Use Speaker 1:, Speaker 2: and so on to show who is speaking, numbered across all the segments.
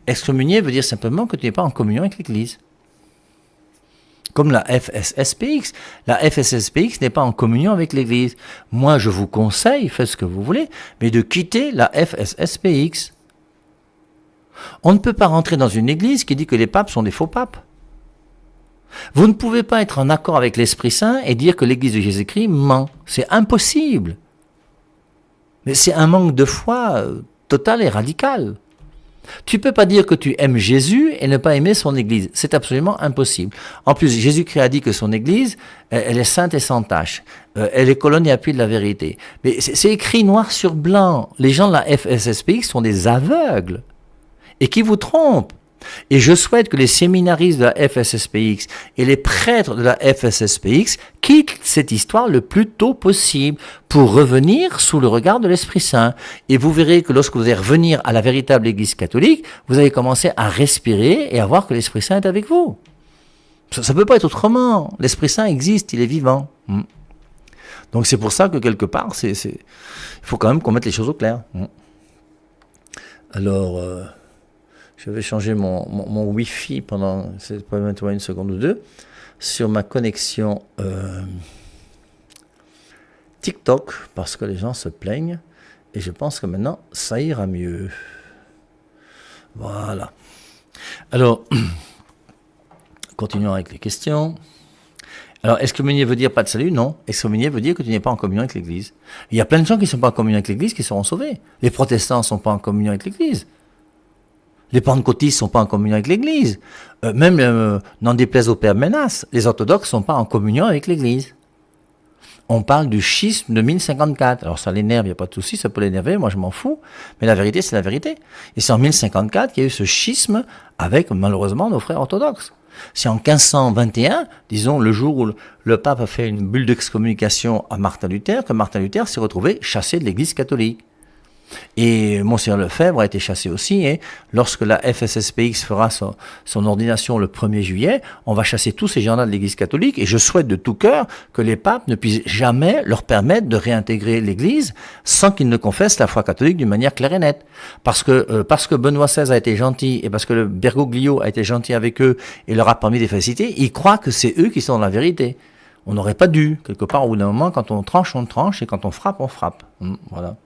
Speaker 1: Excommunier veut dire simplement que tu n'es pas en communion avec l'Église. Comme la FSSPX. La FSSPX n'est pas en communion avec l'Église. Moi, je vous conseille, faites ce que vous voulez, mais de quitter la FSSPX. On ne peut pas rentrer dans une Église qui dit que les papes sont des faux papes. Vous ne pouvez pas être en accord avec l'Esprit Saint et dire que l'Église de Jésus-Christ ment. C'est impossible. Mais c'est un manque de foi total et radical. Tu ne peux pas dire que tu aimes Jésus et ne pas aimer son Église. C'est absolument impossible. En plus, Jésus-Christ a dit que son Église, elle est sainte et sans tache. Elle est colonne et appui de la vérité. Mais c'est écrit noir sur blanc. Les gens de la FSSPX sont des aveugles et qui vous trompent. Et je souhaite que les séminaristes de la FSSPX et les prêtres de la FSSPX quittent cette histoire le plus tôt possible pour revenir sous le regard de l'Esprit Saint. Et vous verrez que lorsque vous allez revenir à la véritable Église catholique, vous allez commencer à respirer et à voir que l'Esprit Saint est avec vous. Ça ne peut pas être autrement. L'Esprit Saint existe, il est vivant. Donc c'est pour ça que quelque part, il faut quand même qu'on mette les choses au clair. Alors... je vais changer mon Wi-Fi pendant, c'est pas maintenant une seconde ou deux, sur ma connexion TikTok, parce que les gens se plaignent, et je pense que maintenant, ça ira mieux. Voilà. Alors, continuons avec les questions. Alors, excommunier veut dire pas de salut? Non. Excommunier veut dire que tu n'es pas en communion avec l'Église. Il y a plein de gens qui ne sont pas en communion avec l'Église qui seront sauvés. Les protestants ne sont pas en communion avec l'Église. Les pentecôtistes ne sont pas en communion avec l'Église. Même, n'en déplaise au père Menas, les orthodoxes ne sont pas en communion avec l'Église. On parle du schisme de 1054. Alors ça l'énerve, il n'y a pas de souci, ça peut l'énerver, moi je m'en fous. Mais la vérité, c'est la vérité. Et c'est en 1054 qu'il y a eu ce schisme avec, malheureusement, nos frères orthodoxes. C'est en 1521, disons, le jour où le pape a fait une bulle d'excommunication à Martin Luther, que Martin Luther s'est retrouvé chassé de l'Église catholique. Et Monseigneur Lefebvre a été chassé aussi, et lorsque la FSSPX fera son ordination le 1er juillet, on va chasser tous ces gens-là de l'Église catholique, et je souhaite de tout cœur que les papes ne puissent jamais leur permettre de réintégrer l'Église sans qu'ils ne confessent la foi catholique d'une manière claire et nette. Parce que Benoît XVI a été gentil, et parce que le Bergoglio a été gentil avec eux, et leur a permis de les féliciter, ils croient que c'est eux qui sont dans la vérité. On n'aurait pas dû, quelque part, au bout d'un moment, quand on tranche, et quand on frappe, on frappe. Voilà.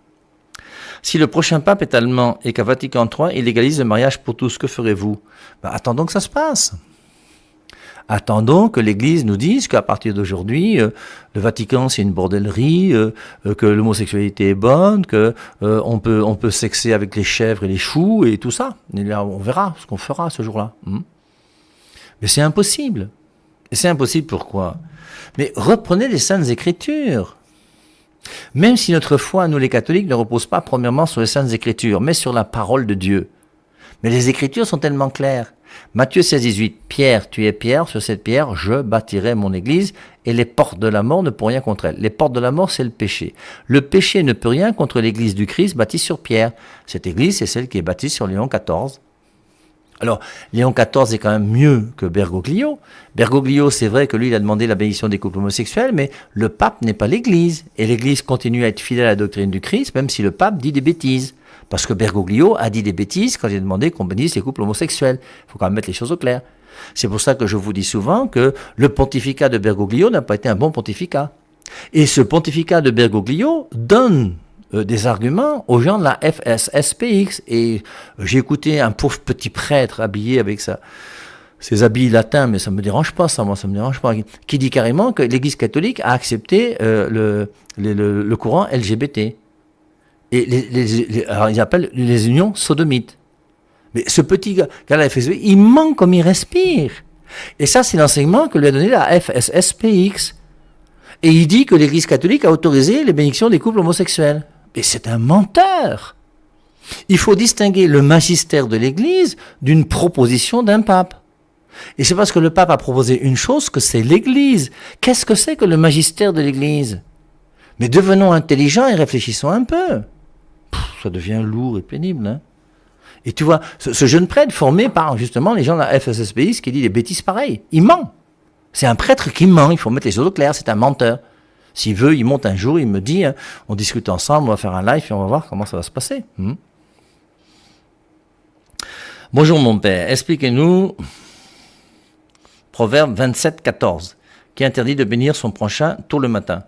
Speaker 1: Si le prochain pape est allemand et qu'à Vatican III, il légalise le mariage pour tous, que ferez-vous? Attendons que ça se passe. Attendons que l'Église nous dise qu'à partir d'aujourd'hui, le Vatican c'est une bordellerie, que l'homosexualité est bonne, que on peut sexer avec les chèvres et les choux et tout ça. Et là, on verra ce qu'on fera ce jour-là. Mais c'est impossible. Et c'est impossible pourquoi? Mais reprenez les Saintes Écritures. Même si notre foi, nous les catholiques, ne repose pas premièrement sur les Saintes Écritures, mais sur la parole de Dieu. Mais les Écritures sont tellement claires. Matthieu 16, 18, Pierre, tu es Pierre, sur cette pierre, je bâtirai mon église, et les portes de la mort ne pourront rien contre elle. Les portes de la mort, c'est le péché. Le péché ne peut rien contre l'église du Christ bâtie sur Pierre. Cette église, c'est celle qui est bâtie sur Léon XIV. Alors, Léon XIV est quand même mieux que Bergoglio. Bergoglio, c'est vrai que lui, il a demandé la bénédiction des couples homosexuels, mais le pape n'est pas l'Église. Et l'Église continue à être fidèle à la doctrine du Christ, même si le pape dit des bêtises. Parce que Bergoglio a dit des bêtises quand il a demandé qu'on bénisse les couples homosexuels. Il faut quand même mettre les choses au clair. C'est pour ça que je vous dis souvent que le pontificat de Bergoglio n'a pas été un bon pontificat. Et ce pontificat de Bergoglio donne des arguments aux gens de la FSSPX. Et j'ai écouté un pauvre petit prêtre habillé avec ses habits latins, mais ça me dérange pas, ça, moi, ça me dérange pas, qui dit carrément que l'Église catholique a accepté le courant LGBT. Et alors ils appellent les unions sodomites. Mais ce petit gars de la FSSPX, il ment comme il respire. Et ça, c'est l'enseignement que lui a donné la FSSPX. Et il dit que l'Église catholique a autorisé les bénédictions des couples homosexuels. Et c'est un menteur. Il faut distinguer le magistère de l'Église d'une proposition d'un pape. Et c'est parce que le pape a proposé une chose que c'est l'Église. Qu'est-ce que c'est que le magistère de l'Église? Mais devenons intelligents et réfléchissons un peu. Ça devient lourd et pénible. Hein. Et tu vois, ce jeune prêtre formé par justement les gens de la FSSPX qui dit des bêtises pareilles. Il ment. C'est un prêtre qui ment. Il faut mettre les choses au clair. C'est un menteur. S'il veut, il monte un jour, il me dit, hein, on discute ensemble, on va faire un live et on va voir comment ça va se passer. Bonjour mon père, expliquez-nous Proverbe 27, 14, qui interdit de bénir son prochain tôt le matin.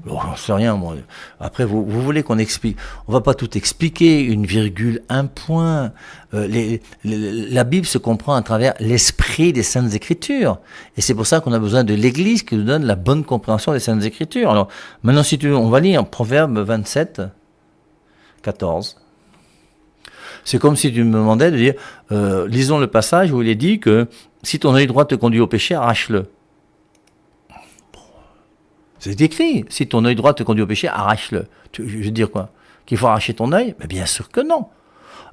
Speaker 1: Alors, j'en sais rien, moi. Après, vous voulez qu'on explique? On va pas tout expliquer, une virgule, un point. La Bible se comprend à travers l'esprit des Saintes Écritures. Et c'est pour ça qu'on a besoin de l'Église qui nous donne la bonne compréhension des Saintes Écritures. Alors, maintenant, si tu veux, on va lire Proverbe 27, 14. C'est comme si tu me demandais de dire, lisons le passage où il est dit que si ton œil droit te conduit au péché, arrache-le. C'est écrit, si ton œil droit te conduit au péché, arrache-le. Je veux dire quoi? Qu'il faut arracher ton œil? Mais bien sûr que non.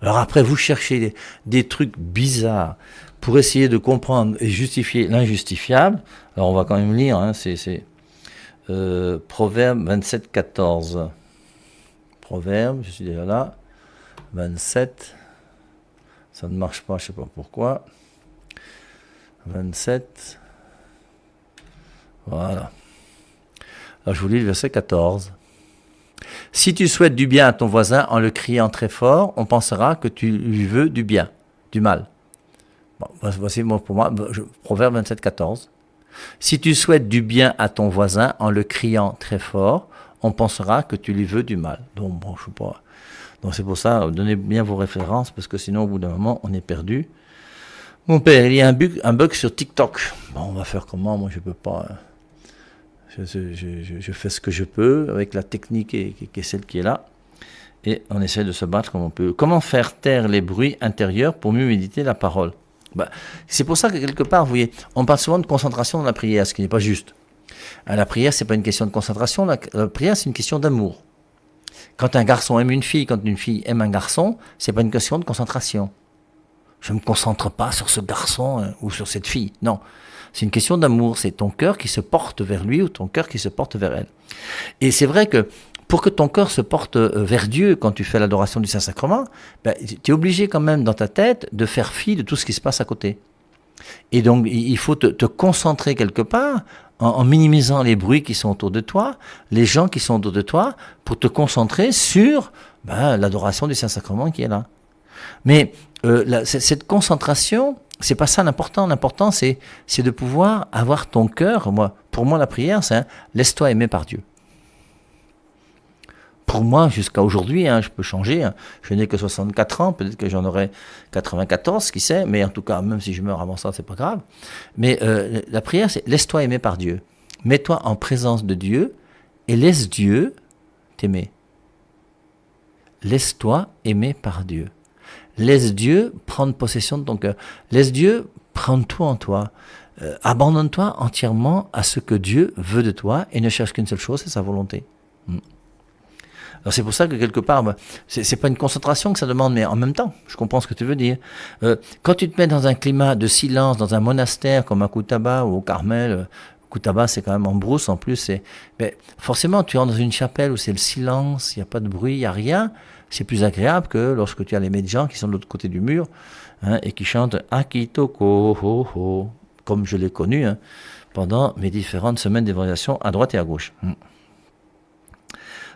Speaker 1: Alors après, vous cherchez des trucs bizarres pour essayer de comprendre et justifier l'injustifiable. Alors on va quand même lire, hein, c'est Proverbe 27, 14. Proverbe, je suis déjà là. 27. Ça ne marche pas, je ne sais pas pourquoi. 27. Voilà. Alors je vous lis le verset 14. Si tu souhaites du bien à ton voisin en le criant très fort, on pensera que tu lui veux du bien, du mal. Bon, voici pour moi, Proverbe 27, 14. Si tu souhaites du bien à ton voisin en le criant très fort, on pensera que tu lui veux du mal. Donc bon, je sais pas. Donc c'est pour ça, donnez bien vos références, parce que sinon au bout d'un moment, on est perdu. Mon père, il y a un bug sur TikTok. Bon, on va faire comment? Moi, je peux pas. Je fais ce que je peux avec la technique qui est celle qui est là. Et on essaie de se battre comme on peut. Comment faire taire les bruits intérieurs pour mieux méditer la parole? C'est pour ça que quelque part, vous voyez, on parle souvent de concentration dans la prière, ce qui n'est pas juste. La prière, c'est pas une question de concentration. La prière, c'est une question d'amour. Quand un garçon aime une fille, quand une fille aime un garçon, c'est pas une question de concentration. Je ne me concentre pas sur ce garçon ou sur cette fille. Non. C'est une question d'amour. C'est ton cœur qui se porte vers lui ou ton cœur qui se porte vers elle. Et c'est vrai que pour que ton cœur se porte vers Dieu quand tu fais l'adoration du Saint-Sacrement, tu es obligé quand même dans ta tête de faire fi de tout ce qui se passe à côté. Et donc, il faut te concentrer quelque part en minimisant les bruits qui sont autour de toi, les gens qui sont autour de toi, pour te concentrer sur l'adoration du Saint-Sacrement qui est là. Mais cette concentration, c'est pas ça l'important. L'important, c'est de pouvoir avoir ton cœur. Pour moi, la prière, c'est laisse-toi aimer par Dieu. Pour moi, jusqu'à aujourd'hui, je peux changer. Je n'ai que 64 ans, peut-être que j'en aurai 94, qui sait. Mais en tout cas, même si je meurs avant ça, c'est pas grave. Mais la prière, c'est laisse-toi aimer par Dieu. Mets-toi en présence de Dieu et laisse Dieu t'aimer. Laisse-toi aimer par Dieu. Laisse Dieu prendre possession de ton cœur. Laisse Dieu prendre tout en toi. Abandonne-toi entièrement à ce que Dieu veut de toi et ne cherche qu'une seule chose, c'est sa volonté. Alors c'est pour ça que quelque part, c'est pas une concentration que ça demande, mais en même temps, je comprends ce que tu veux dire. Quand tu te mets dans un climat de silence, dans un monastère comme à Koutaba ou au Carmel, Koutaba c'est quand même en brousse en plus, forcément tu entres dans une chapelle où c'est le silence, il n'y a pas de bruit, il n'y a rien. C'est plus agréable que lorsque tu as les médians qui sont de l'autre côté du mur et qui chantent Akitoko ho ho, comme je l'ai connu pendant mes différentes semaines d'évangélisation à droite et à gauche.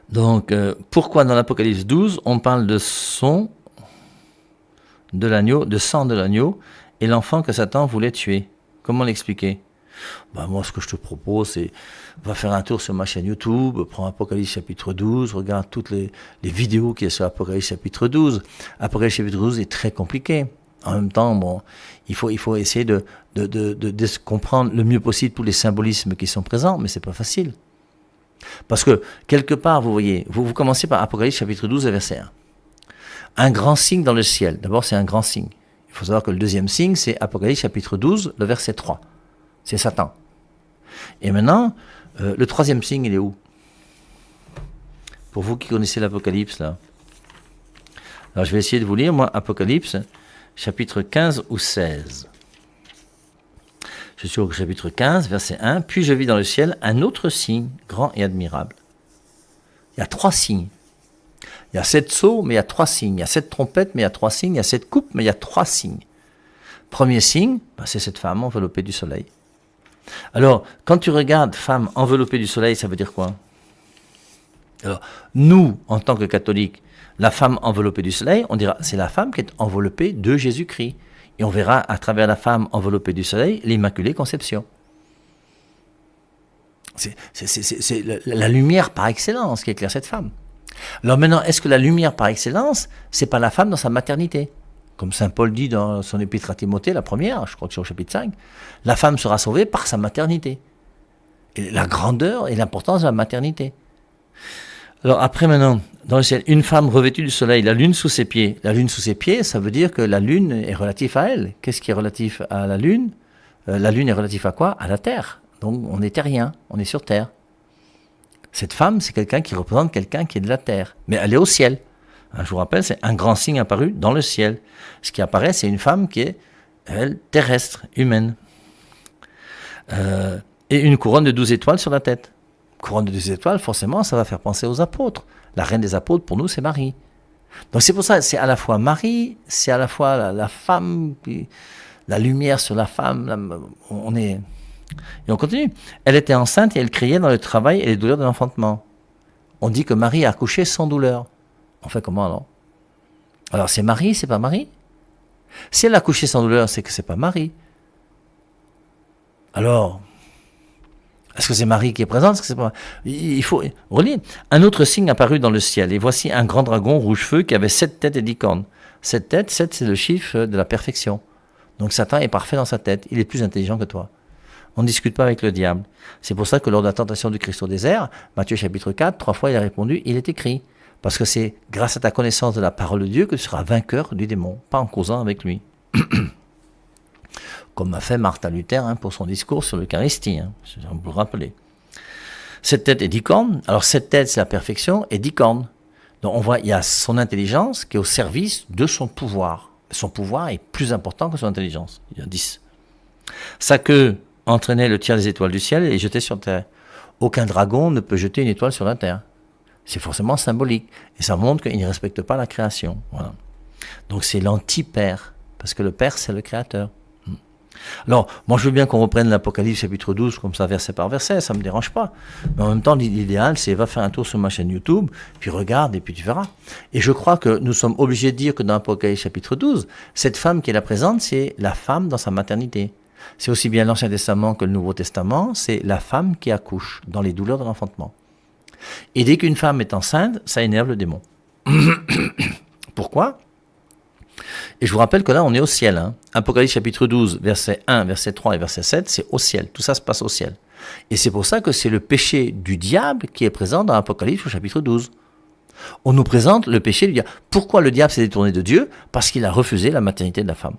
Speaker 1: Donc, pourquoi dans l'Apocalypse 12, on parle de son de l'agneau, de sang de l'agneau et l'enfant que Satan voulait tuer? Comment l'expliquer? Moi, ce que je te propose, c'est va faire un tour sur ma chaîne YouTube, prends Apocalypse chapitre 12, regarde toutes les vidéos qu'il y a sur Apocalypse chapitre 12. Apocalypse chapitre 12 est très compliqué. En même temps, il faut essayer de comprendre le mieux possible tous les symbolismes qui sont présents, mais c'est pas facile. Parce que, quelque part, vous voyez, vous commencez par Apocalypse chapitre 12, verset 1. Un grand signe dans le ciel. D'abord, c'est un grand signe. Il faut savoir que le deuxième signe, c'est Apocalypse chapitre 12, le verset 3. C'est Satan. Et maintenant, le troisième signe, il est où? Pour vous qui connaissez l'Apocalypse, là. Alors, je vais essayer de vous lire, moi, Apocalypse, chapitre 15 ou 16. Je suis au chapitre 15, verset 1. Puis je vis dans le ciel un autre signe, grand et admirable. Il y a 3 signes. Il y a 7 sceaux, mais il y a 3 signes. Il y a 7 trompettes, mais il y a 3 signes. Il y a 7 coupes, mais il y a 3 signes. Premier signe, c'est cette femme enveloppée du soleil. Alors, quand tu regardes femme enveloppée du soleil, ça veut dire quoi? Alors, nous, en tant que catholiques, la femme enveloppée du soleil, on dira c'est la femme qui est enveloppée de Jésus-Christ. Et on verra à travers la femme enveloppée du soleil l'Immaculée Conception. C'est la lumière par excellence qui éclaire cette femme. Alors maintenant, est-ce que la lumière par excellence, c'est pas la femme dans sa maternité? Comme saint Paul dit dans son épître à Timothée, la première, je crois que c'est au chapitre 5, la femme sera sauvée par sa maternité. Et la grandeur et l'importance de la maternité. Alors après maintenant, dans le ciel, une femme revêtue du soleil, la lune sous ses pieds. La lune sous ses pieds, ça veut dire que la lune est relative à elle. Qu'est-ce qui est relatif à la lune? La lune est relative à quoi? À la terre. Donc on est terrien, on est sur terre. Cette femme, c'est quelqu'un qui représente quelqu'un qui est de la terre. Mais elle est au ciel. Je vous rappelle, c'est un grand signe apparu dans le ciel. Ce qui apparaît, c'est une femme qui est, elle, terrestre, humaine. Et une couronne de 12 étoiles sur la tête. Couronne de 12 étoiles, forcément, ça va faire penser aux apôtres. La reine des apôtres, pour nous, c'est Marie. Donc c'est pour ça, c'est à la fois Marie, c'est à la fois la femme, puis la lumière sur la femme. On est... Et on continue. Elle était enceinte et elle criait dans le travail et les douleurs de l'enfantement. On dit que Marie a accouché sans douleur. On fait comment alors? Alors c'est Marie, c'est pas Marie? Si elle a accouché sans douleur, c'est que c'est pas Marie. Alors, est-ce que c'est Marie qui est présente? Est-ce que c'est pas... Il faut relire. Un autre signe apparut dans le ciel. Et voici un grand dragon rouge-feu qui avait 7 têtes et 10 cornes. 7 têtes, 7 c'est le chiffre de la perfection. Donc Satan est parfait dans sa tête. Il est plus intelligent que toi. On ne discute pas avec le diable. C'est pour ça que lors de la tentation du Christ au désert, Matthieu chapitre 4, 3 fois il a répondu, il est écrit. Parce que c'est grâce à ta connaissance de la parole de Dieu que tu seras vainqueur du démon, pas en causant avec lui. Comme a fait Martin Luther pour son discours sur l'Eucharistie, si vous le rappelez. 7 têtes et 10 cornes. Alors 7 têtes c'est la perfection et 10 cornes. Donc on voit, il y a son intelligence qui est au service de son pouvoir. Son pouvoir est plus important que son intelligence. Il y a 10. Sa queue entraînait le tiers des étoiles du ciel et les jetait sur terre. Aucun dragon ne peut jeter une étoile sur la terre. C'est forcément symbolique. Et ça montre qu'il ne respecte pas la création. Voilà. Donc c'est l'anti-père. Parce que le père, c'est le créateur. Alors, moi je veux bien qu'on reprenne l'Apocalypse chapitre 12 comme ça, verset par verset, ça ne me dérange pas. Mais en même temps, l'idéal, c'est va faire un tour sur ma chaîne YouTube, puis regarde et puis tu verras. Et je crois que nous sommes obligés de dire que dans l'Apocalypse chapitre 12, cette femme qui est là présente, c'est la femme dans sa maternité. C'est aussi bien l'Ancien Testament que le Nouveau Testament, c'est la femme qui accouche dans les douleurs de l'enfantement. Et dès qu'une femme est enceinte, ça énerve le démon. Pourquoi ? Et je vous rappelle que là, on est au ciel. Apocalypse chapitre 12, verset 1, verset 3 et verset 7, c'est au ciel. Tout ça se passe au ciel. Et c'est pour ça que c'est le péché du diable qui est présent dans Apocalypse au chapitre 12. On nous présente le péché du diable. Pourquoi le diable s'est détourné de Dieu? Parce qu'il a refusé la maternité de la femme.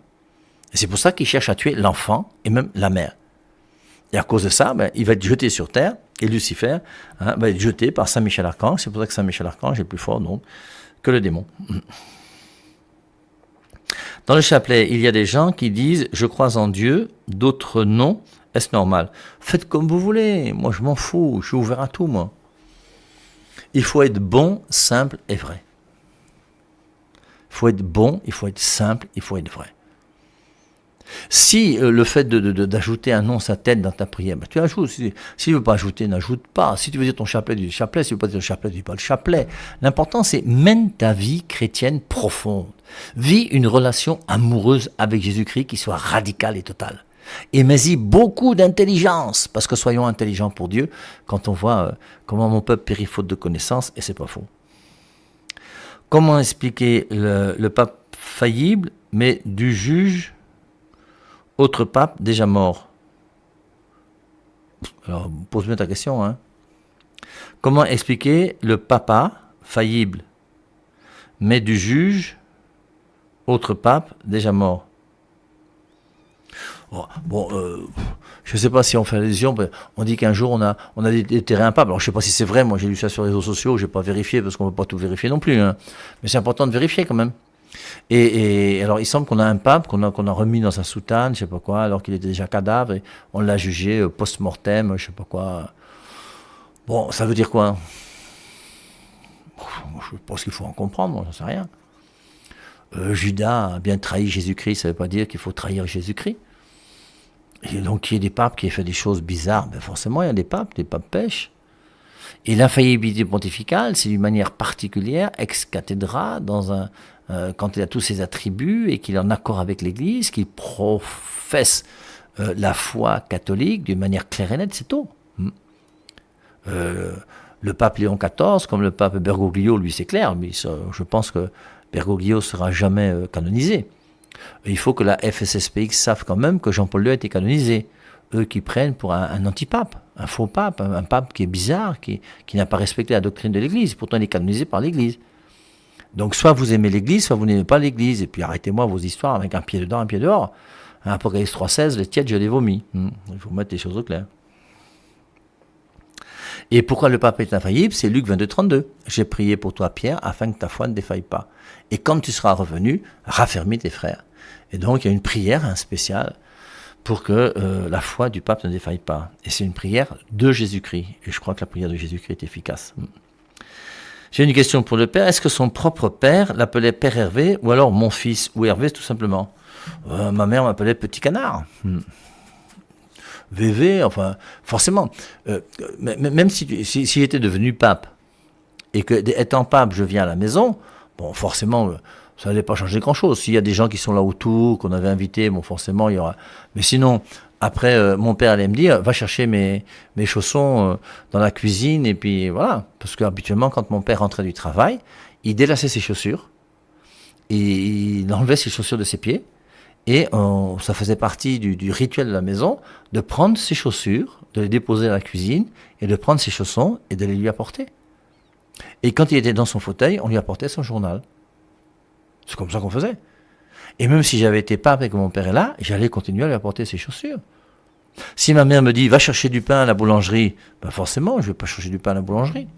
Speaker 1: Et c'est pour ça qu'il cherche à tuer l'enfant et même la mère. Et à cause de ça, il va être jeté sur terre. Et Lucifer va être jeté par Saint Michel Archange. C'est pour ça que Saint Michel Archange est plus fort donc, que le démon. Dans le chapelet, il y a des gens qui disent « Je crois en Dieu », d'autres non. Est-ce normal? Faites comme vous voulez. Moi, je m'en fous. Je suis ouvert à tout, moi. Il faut être bon, simple et vrai. Il faut être bon, il faut être simple, il faut être vrai. Si le fait d'ajouter un nom, sa tête dans ta prière, tu ajoutes. Si tu ne veux pas ajouter, n'ajoute pas. Si tu veux dire ton chapelet, dis le chapelet. Si tu ne veux pas dire le chapelet, dis pas le chapelet. L'important, c'est mène ta vie chrétienne profonde. Vis une relation amoureuse avec Jésus-Christ qui soit radicale et totale. Et mets-y beaucoup d'intelligence, parce que soyons intelligents pour Dieu, quand on voit comment mon peuple périt faute de connaissance, et c'est pas faux. Comment expliquer le pape faillible, mais du juge autre pape déjà mort? Alors, pose bien ta question. Comment expliquer le papa faillible, mais du juge autre pape déjà mort? Je ne sais pas si on fait allusion, on dit qu'un jour on a déterré un pape. Alors je ne sais pas si c'est vrai, moi j'ai lu ça sur les réseaux sociaux, je n'ai pas vérifié parce qu'on ne peut pas tout vérifier non plus. Mais c'est important de vérifier quand même. Et alors il semble qu'on a un pape qu'on a remis dans sa soutane, je ne sais pas quoi, alors qu'il était déjà cadavre, et on l'a jugé post-mortem, je ne sais pas quoi. Bon, ça veut dire quoi? Je pense qu'il faut en comprendre, moi, j'en sais rien. Judas a bien trahi Jésus-Christ, ça ne veut pas dire qu'il faut trahir Jésus-Christ. Et donc, il y a des papes qui ont fait des choses bizarres. Forcément, il y a des papes pêchent. Et l'infaillibilité pontificale, c'est d'une manière particulière, ex cathedra, quand il a tous ses attributs et qu'il est en accord avec l'Église, qu'il professe la foi catholique d'une manière claire et nette, c'est tout. Le pape Léon XIV, comme le pape Bergoglio, lui c'est clair, mais je pense que Bergoglio ne sera jamais canonisé. Il faut que la FSSPX sache quand même que Jean-Paul II a été canonisé. Eux qui prennent pour un antipape, un faux pape, un pape qui est bizarre, qui n'a pas respecté la doctrine de l'Église. Pourtant, il est canonisé par l'Église. Donc, soit vous aimez l'Église, soit vous n'aimez pas l'Église. Et puis, arrêtez-moi vos histoires avec un pied dedans, un pied dehors. Apocalypse 3,16, les tièdes, je les vomis. Il faut mettre les choses au clair. Et pourquoi le pape est infaillible? C'est Luc 22,32. J'ai prié pour toi, Pierre, afin que ta foi ne défaille pas. Et quand tu seras revenu, raffermis tes frères. Et donc, il y a une prière spéciale pour que la foi du pape ne défaille pas. Et c'est une prière de Jésus-Christ. Et je crois que la prière de Jésus-Christ est efficace. J'ai une question pour le père. Est-ce que son propre père l'appelait Père Hervé ou alors mon fils ou Hervé tout simplement? Ma mère m'appelait Petit Canard. VV, enfin, forcément. Même s'il était devenu pape et que, étant pape, je viens à la maison, bon, forcément... ça n'allait pas changer grand-chose. S'il y a des gens qui sont là autour, qu'on avait invités, bon, forcément, il y aura... Mais sinon, après, mon père allait me dire, va chercher mes chaussons dans la cuisine, et puis voilà. Parce qu'habituellement, quand mon père rentrait du travail, il délaçait ses chaussures, et il enlevait ses chaussures de ses pieds, et ça faisait partie du rituel de la maison, de prendre ses chaussures, de les déposer dans la cuisine, et de prendre ses chaussons, et de les lui apporter. Et quand il était dans son fauteuil, on lui apportait son journal. C'est comme ça qu'on faisait. Et même si j'avais été pape et que mon père est là, j'allais continuer à lui apporter ses chaussures. Si ma mère me dit, va chercher du pain à la boulangerie, ben forcément, je ne vais pas chercher du pain à la boulangerie.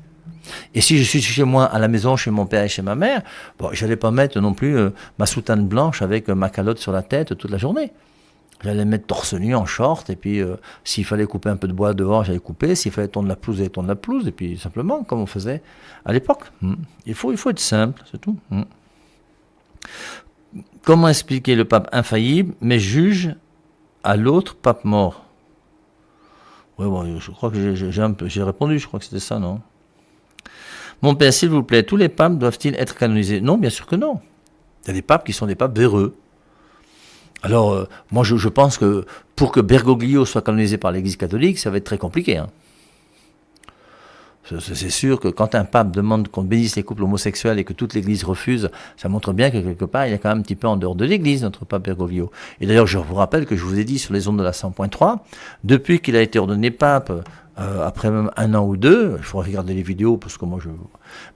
Speaker 1: Et si je suis chez moi, à la maison, chez mon père et chez ma mère, bon, je n'allais pas mettre non plus ma soutane blanche avec ma calotte sur la tête toute la journée. J'allais mettre torse nu en short, et puis s'il fallait couper un peu de bois dehors, j'allais couper. S'il fallait tondre la pelouse, j'allais tondre la pelouse. Et puis simplement, comme on faisait à l'époque. Il faut être simple, c'est tout. Comment expliquer le pape infaillible, mais juge à l'autre pape mort? Oui, bon, je crois que j'ai répondu, je crois que c'était ça, non? Mon père, s'il vous plaît, tous les papes doivent-ils être canonisés? Non, bien sûr que non. Il y a des papes qui sont des papes véreux. Alors, moi, je pense que pour que Bergoglio soit canonisé par l'Église catholique, ça va être très compliqué. C'est sûr que quand un pape demande qu'on bénisse les couples homosexuels et que toute l'Église refuse, ça montre bien que quelque part, il est quand même un petit peu en dehors de l'Église, notre pape Bergoglio. Et d'ailleurs, je vous rappelle que je vous ai dit sur les ondes de la 100.3, depuis qu'il a été ordonné pape, après même 1 an ou 2, il faut regarder les vidéos parce que moi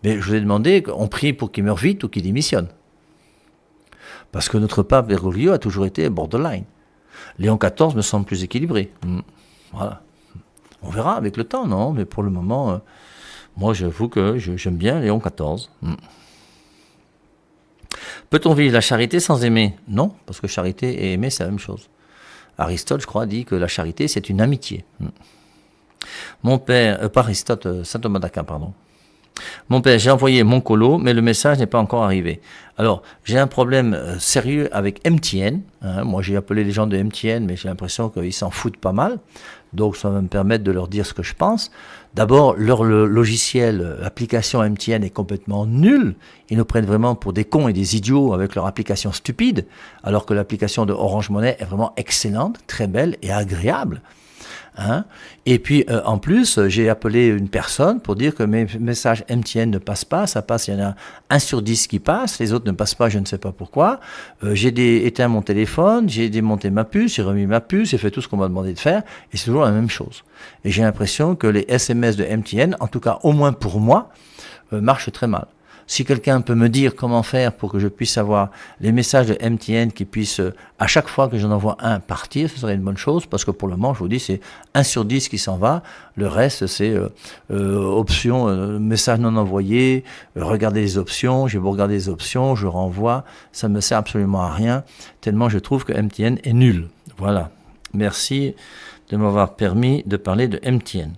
Speaker 1: mais je vous ai demandé qu'on prie pour qu'il meure vite ou qu'il démissionne. Parce que notre pape Bergoglio a toujours été borderline. Léon XIV me semble plus équilibré. Voilà. On verra avec le temps, non? Mais pour le moment, moi j'avoue que j'aime bien Léon XIV. Peut-on vivre la charité sans aimer? Non, parce que charité et aimer, c'est la même chose. Aristote, je crois, dit que la charité, c'est une amitié. Mon père, pas Aristote, saint Thomas d'Aquin, pardon. Mon père, j'ai envoyé mon colo, mais le message n'est pas encore arrivé. Alors, j'ai un problème sérieux avec MTN. Moi, j'ai appelé les gens de MTN, mais j'ai l'impression qu'ils s'en foutent pas mal. Donc, ça va me permettre de leur dire ce que je pense. D'abord, leur logiciel, l'application MTN est complètement nulle. Ils nous prennent vraiment pour des cons et des idiots avec leur application stupide, alors que l'application de Orange Money est vraiment excellente, très belle et agréable. Et puis en plus j'ai appelé une personne pour dire que mes messages MTN ne passent pas, ça passe, il y en a 1 sur 10 qui passe, les autres ne passent pas, je ne sais pas pourquoi. J'ai éteint mon téléphone, j'ai démonté ma puce, j'ai remis ma puce, j'ai fait tout ce qu'on m'a demandé de faire et c'est toujours la même chose. Et j'ai l'impression que les SMS de MTN, en tout cas au moins pour moi, marchent très mal. Si quelqu'un peut me dire comment faire pour que je puisse avoir les messages de MTN qui puissent, à chaque fois que j'en envoie un, partir, ce serait une bonne chose, parce que pour le moment, je vous dis, c'est 1 sur 10 qui s'en va. Le reste, c'est option, message non envoyé, regarder les options, j'ai beau regarder les options, je renvoie, ça ne me sert absolument à rien, tellement je trouve que MTN est nul. Voilà. Merci de m'avoir permis de parler de MTN.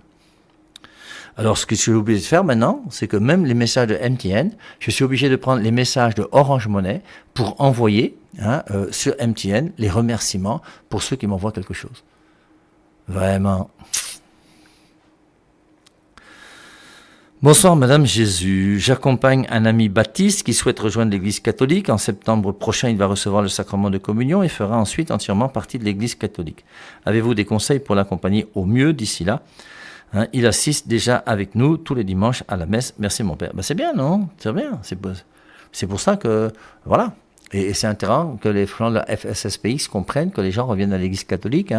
Speaker 1: Alors, ce que je suis obligé de faire maintenant, c'est que même les messages de MTN, je suis obligé de prendre les messages de Orange Money pour envoyer sur MTN les remerciements pour ceux qui m'envoient quelque chose. Vraiment. Bonsoir Madame Jésus, j'accompagne un ami baptiste qui souhaite rejoindre l'Église catholique. En septembre prochain, il va recevoir le sacrement de communion et fera ensuite entièrement partie de l'Église catholique. Avez-vous des conseils pour l'accompagner au mieux d'ici là? Il assiste déjà avec nous tous les dimanches à la messe. Merci mon père. C'est bien, non? C'est bien. C'est pour ça que, voilà. Et c'est intéressant que les gens de la FSSPX comprennent que les gens reviennent à l'Église catholique,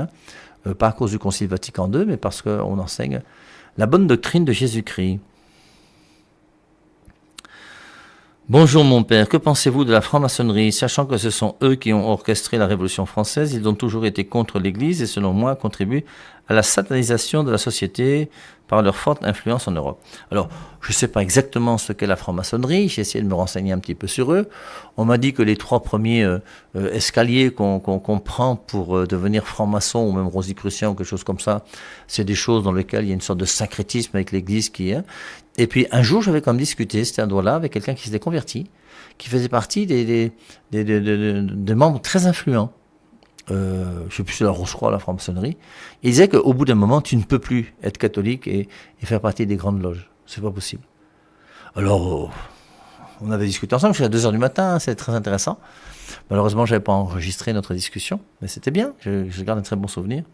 Speaker 1: pas à cause du Concile Vatican II, mais parce qu'on enseigne la bonne doctrine de Jésus-Christ. Bonjour mon père, que pensez-vous de la franc-maçonnerie? Sachant que ce sont eux qui ont orchestré la Révolution française, ils ont toujours été contre l'Église et selon moi contribuent à la satanisation de la société par leur forte influence en Europe. Alors, je ne sais pas exactement ce qu'est la franc-maçonnerie, j'ai essayé de me renseigner un petit peu sur eux. On m'a dit que les 3 premiers escaliers qu'on prend pour devenir franc-maçon ou même rosicrucien ou quelque chose comme ça, c'est des choses dans lesquelles il y a une sorte de syncrétisme avec l'Église qui est. Et puis un jour, j'avais comme discuté, c'était un doigt-là, avec quelqu'un qui s'était converti, qui faisait partie des membres très influents. Je ne sais plus si c'est la Rose-Croix, la franc-maçonnerie. Il disait qu'au bout d'un moment, tu ne peux plus être catholique et faire partie des grandes loges. C'est pas possible. Alors, on avait discuté ensemble jusqu'à 2h du matin, c'était très intéressant. Malheureusement, je n'avais pas enregistré notre discussion, mais c'était bien, je garde un très bon souvenir.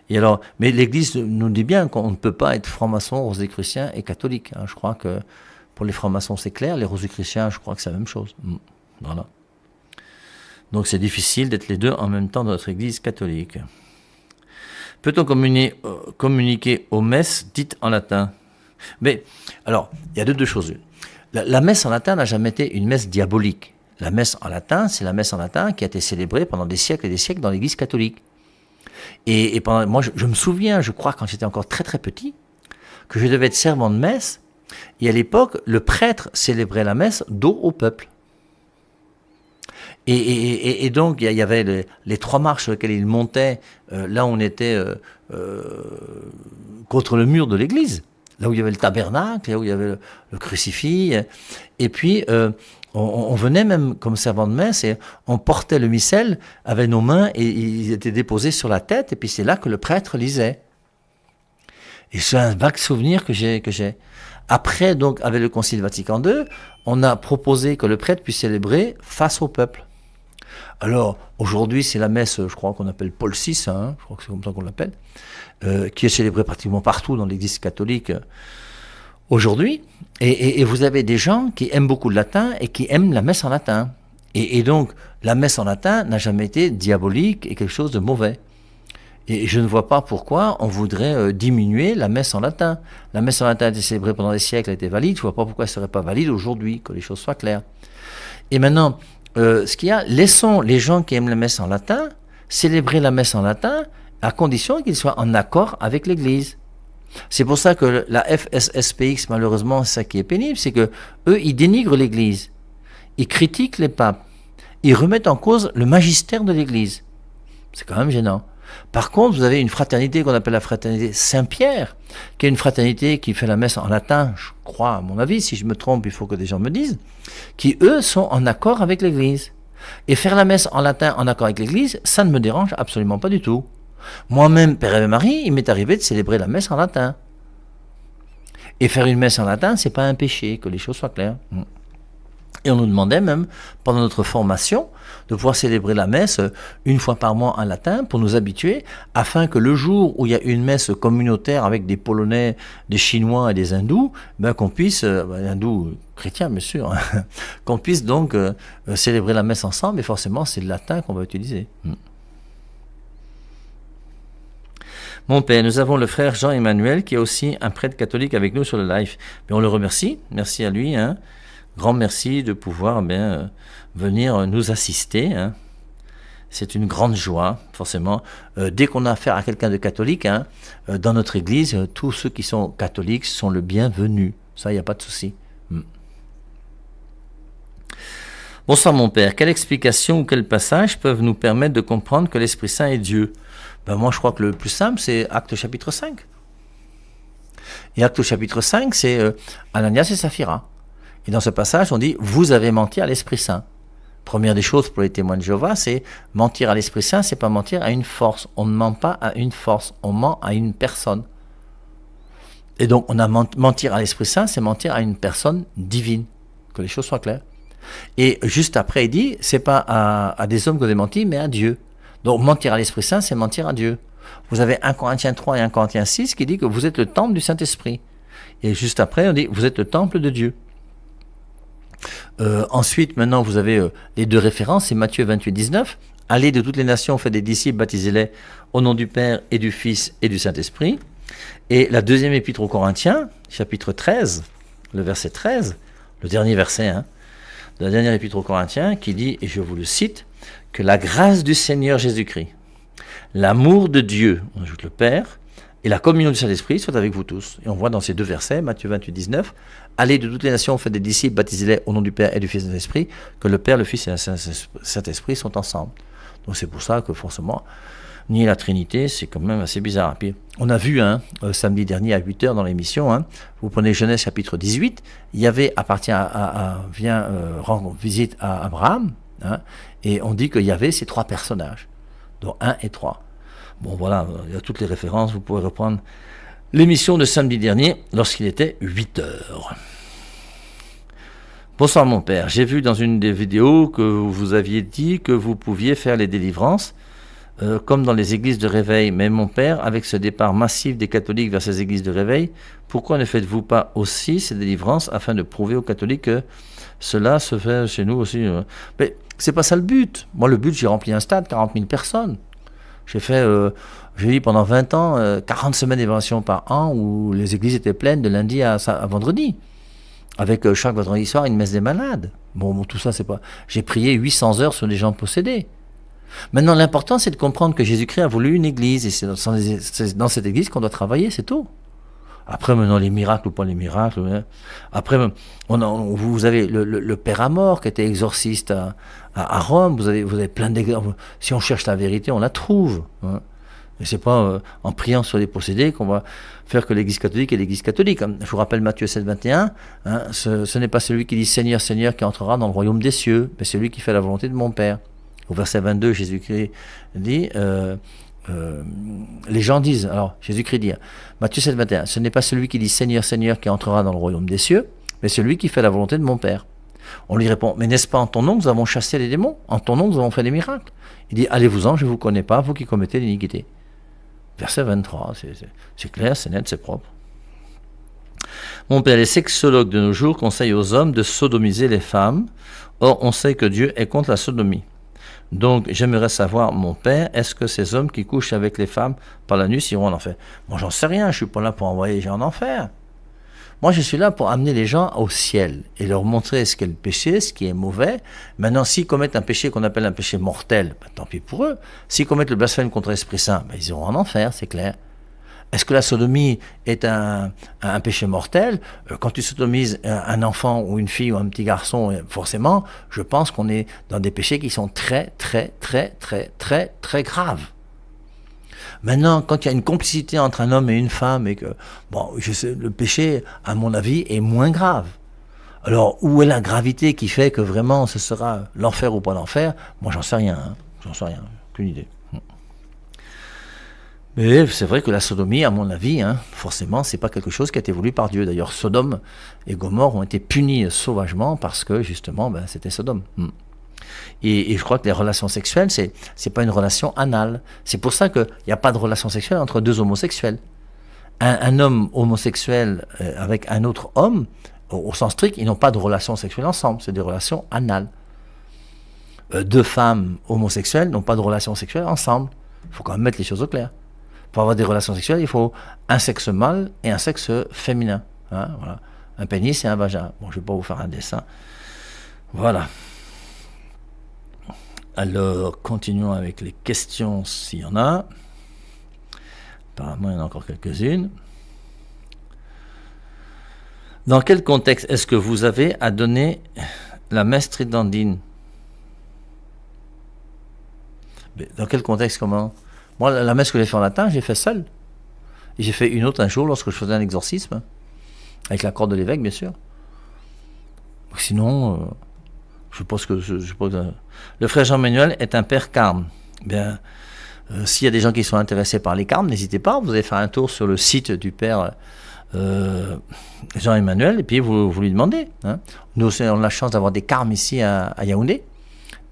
Speaker 1: Et alors, mais l'Église nous dit bien qu'on ne peut pas être franc-maçon, rosicrucien et catholique. Je crois que pour les francs-maçons, c'est clair. Les rosicruciens, je crois que c'est la même chose. Voilà. Donc c'est difficile d'être les deux en même temps dans notre Église catholique. Peut-on communiquer aux messes dites en latin? Mais, alors, il y a deux choses. La messe en latin n'a jamais été une messe diabolique. La messe en latin, c'est la messe en latin qui a été célébrée pendant des siècles et des siècles dans l'Église catholique. Et pendant, moi, je me souviens, je crois, quand j'étais encore très très petit, que je devais être servant de messe. Et à l'époque, le prêtre célébrait la messe dos au peuple. Et donc, il y avait les 3 marches sur lesquelles il montait, là où on était contre le mur de l'église, là où il y avait le tabernacle, là où il y avait le crucifix. Et puis, on venait même comme servant de messe et on portait le missel avec nos mains et ils étaient déposés sur la tête. Et puis, c'est là que le prêtre lisait. Et c'est un vague souvenir que j'ai. Après, donc, avec le Concile Vatican II, on a proposé que le prêtre puisse célébrer face au peuple. Alors, aujourd'hui, c'est la messe, je crois qu'on appelle Paul VI, je crois que c'est comme ça qu'on l'appelle, qui est célébrée pratiquement partout dans l'Église catholique aujourd'hui. Et vous avez des gens qui aiment beaucoup le latin et qui aiment la messe en latin. Et donc, la messe en latin n'a jamais été diabolique et quelque chose de mauvais. Et je ne vois pas pourquoi on voudrait diminuer la messe en latin. La messe en latin a été célébrée pendant des siècles, elle était valide. Je ne vois pas pourquoi elle ne serait pas valide aujourd'hui, que les choses soient claires. Et maintenant, ce qu'il y a, laissons les gens qui aiment la messe en latin célébrer la messe en latin à condition qu'ils soient en accord avec l'Église. C'est pour ça que la FSSPX, malheureusement, c'est ça qui est pénible, c'est que eux, ils dénigrent l'Église, ils critiquent les papes, ils remettent en cause le magistère de l'Église. C'est quand même gênant. Par contre, vous avez une fraternité qu'on appelle la fraternité Saint-Pierre, qui est une fraternité qui fait la messe en latin, je crois, à mon avis, si je me trompe, il faut que des gens me disent, qui, eux, sont en accord avec l'Église. Et faire la messe en latin en accord avec l'Église, ça ne me dérange absolument pas du tout. Moi-même, Père et Marie, il m'est arrivé de célébrer la messe en latin. Et faire une messe en latin, c'est pas un péché, que les choses soient claires. Et on nous demandait même, pendant notre formation, de pouvoir célébrer la messe une fois par mois en latin pour nous habituer, afin que le jour où il y a une messe communautaire avec des Polonais, des Chinois et des Hindous, qu'on puisse, hindous chrétiens bien sûr, qu'on puisse donc célébrer la messe ensemble, et forcément c'est le latin qu'on va utiliser. Mon père, nous avons le frère Jean-Emmanuel qui est aussi un prêtre catholique avec nous sur le live. Mais on le remercie, merci à lui, grand merci de pouvoir venir nous assister. C'est une grande joie, forcément. Dès qu'on a affaire à quelqu'un de catholique, dans notre église, tous ceux qui sont catholiques sont le bienvenu. Ça, il n'y a pas de souci. Bonsoir mon père, quelle explication ou quel passage peuvent nous permettre de comprendre que l'Esprit Saint est Dieu? Moi, je crois que le plus simple, c'est Actes chapitre 5. Et Actes chapitre 5, c'est Ananias et Saphira. Et dans ce passage, on dit « Vous avez menti à l'Esprit Saint ». Première des choses pour les témoins de Jéhovah, c'est mentir à l'Esprit Saint, c'est pas mentir à une force. On ne ment pas à une force, on ment à une personne. Et donc, on a mentir à l'Esprit Saint, c'est mentir à une personne divine. Que les choses soient claires. Et juste après, il dit, c'est pas à des hommes que vous avez menti, mais à Dieu. Donc, mentir à l'Esprit Saint, c'est mentir à Dieu. Vous avez 1 Corinthiens 3 et 1 Corinthiens 6 qui dit que vous êtes le temple du Saint-Esprit. Et juste après, on dit, vous êtes le temple de Dieu. Ensuite, maintenant, vous avez les deux références, c'est Matthieu 28, 19. Allez de toutes les nations, faites des disciples, baptisez-les au nom du Père et du Fils et du Saint-Esprit. Et la deuxième épître aux Corinthiens, chapitre 13, le verset 13, le dernier verset, de la dernière épître aux Corinthiens, qui dit, et je vous le cite, que la grâce du Seigneur Jésus-Christ, l'amour de Dieu, on ajoute le Père, et la communion du Saint-Esprit soit avec vous tous. Et on voit dans ces deux versets, Matthieu 28, 19, allez de toutes les nations, faites des disciples, baptisez-les au nom du Père et du Fils et de l'Esprit, que le Père, le Fils et le Saint-Esprit sont ensemble. Donc c'est pour ça que forcément, nier la Trinité, c'est quand même assez bizarre. Puis, on a vu samedi dernier à 8h dans l'émission, vous prenez Genèse chapitre 18, Yahvé vient rendre visite à Abraham, et on dit que Yahvé c'est 3 personnages, dont 1 et 3. Bon voilà, il y a toutes les références, vous pouvez reprendre l'émission de samedi dernier lorsqu'il était 8h. Bonsoir mon père, j'ai vu dans une des vidéos que vous aviez dit que vous pouviez faire les délivrances comme dans les églises de réveil, mais mon père, avec ce départ massif des catholiques vers ces églises de réveil, pourquoi ne faites-vous pas aussi ces délivrances afin de prouver aux catholiques que cela se fait chez nous aussi Mais c'est pas ça le but. Moi le but, j'ai rempli un stade, 40 000 personnes. J'ai eu pendant 20 ans 40 semaines d'évaluation par an où les églises étaient pleines de lundi à vendredi. Avec chaque vendredi soir une messe des malades. Bon, tout ça, c'est pas... J'ai prié 800 heures sur des gens possédés. Maintenant, l'important, c'est de comprendre que Jésus-Christ a voulu une église, et c'est dans cette église qu'on doit travailler, c'est tout. Après, maintenant, les miracles ou pas les miracles. Après, vous avez le Père Amor qui était exorciste à Rome. Vous avez plein d'exemples. Si on cherche la vérité, on la trouve. Et c'est pas en priant sur les possédés qu'on va faire que l'Église catholique est l'Église catholique. Je vous rappelle Matthieu 7, 21. Ce n'est pas celui qui dit Seigneur, Seigneur qui entrera dans le royaume des cieux, mais celui qui fait la volonté de mon Père. Au verset 22, Jésus-Christ dit, les gens disent, alors Jésus-Christ dit, Matthieu 7, 21, ce n'est pas celui qui dit Seigneur, Seigneur qui entrera dans le royaume des cieux, mais celui qui fait la volonté de mon Père. On lui répond, mais n'est-ce pas en ton nom que nous avons chassé les démons? En ton nom nous avons fait des miracles. Il dit, allez-vous-en, je ne vous connais pas, vous qui commettez l'iniquité. Verset 23, c'est clair, c'est net, c'est propre. Mon père, les sexologues de nos jours conseillent aux hommes de sodomiser les femmes. Or, on sait que Dieu est contre la sodomie. Donc, j'aimerais savoir, mon père, est-ce que ces hommes qui couchent avec les femmes par la nuit iront en enfer? Moi, j'en sais rien, je suis pas là pour envoyer les gens en enfer. Moi, je suis là pour amener les gens au ciel et leur montrer ce qu'est le péché, ce qui est mauvais. Maintenant, s'ils commettent un péché qu'on appelle un péché mortel, tant pis pour eux. S'ils commettent le blasphème contre l'Esprit Saint, ils iront en enfer, c'est clair. Est-ce que la sodomie est un péché mortel? Quand tu sodomises un enfant ou une fille ou un petit garçon, forcément, je pense qu'on est dans des péchés qui sont très, très, très, très, très, très graves. Maintenant, quand il y a une complicité entre un homme et une femme, et que, le péché, à mon avis, est moins grave. Alors, où est la gravité qui fait que vraiment ce sera l'enfer ou pas l'enfer? Moi, j'en sais rien. J'en sais rien. Aucune idée. Mais c'est vrai que la sodomie, à mon avis, forcément, c'est pas quelque chose qui a été voulu par Dieu. D'ailleurs, Sodome et Gomorrhe ont été punis sauvagement parce que, justement, c'était Sodome. Et je crois que les relations sexuelles, c'est pas une relation anale. C'est pour ça qu'il n'y a pas de relation sexuelle entre deux homosexuels. Un homme homosexuel avec un autre homme, au sens strict, ils n'ont pas de relation sexuelle ensemble. C'est des relations anales. Deux femmes homosexuelles n'ont pas de relation sexuelle ensemble. Il faut quand même mettre les choses au clair. Pour avoir des relations sexuelles, il faut un sexe mâle et un sexe féminin. Voilà. Un pénis et un vagin. Bon, je ne vais pas vous faire un dessin. Voilà. Alors, continuons avec les questions s'il y en a. Apparemment, il y en a encore quelques-unes. Dans quel contexte est-ce que vous avez à donner la messe tridentine? Dans quel contexte, comment? Moi, la messe que j'ai fait en latin, j'ai fait seul. Et j'ai fait une autre un jour lorsque je faisais un exorcisme, avec l'accord de l'évêque, bien sûr. Sinon, je pense que... Le frère Jean-Manuel est un père carme. Bien, s'il y a des gens qui sont intéressés par les carmes, n'hésitez pas, vous allez faire un tour sur le site du père Jean-Emmanuel, et puis vous lui demandez. Hein. Nous aussi, on a la chance d'avoir des carmes ici à Yaoundé,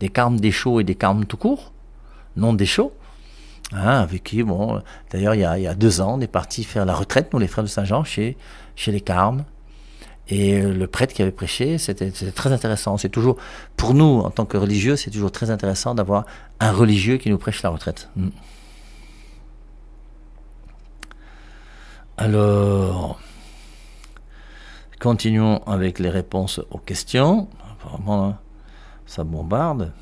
Speaker 1: des carmes des chauds et des carmes tout court, non des chauds. Hein, avec qui, bon, d'ailleurs, il y a 2 ans, on est parti faire la retraite, nous, les frères de Saint-Jean, chez les Carmes. Et le prêtre qui avait prêché, c'était très intéressant. C'est toujours, pour nous, en tant que religieux, c'est toujours très intéressant d'avoir un religieux qui nous prêche la retraite. Alors, continuons avec les réponses aux questions. Apparemment, là, ça bombarde.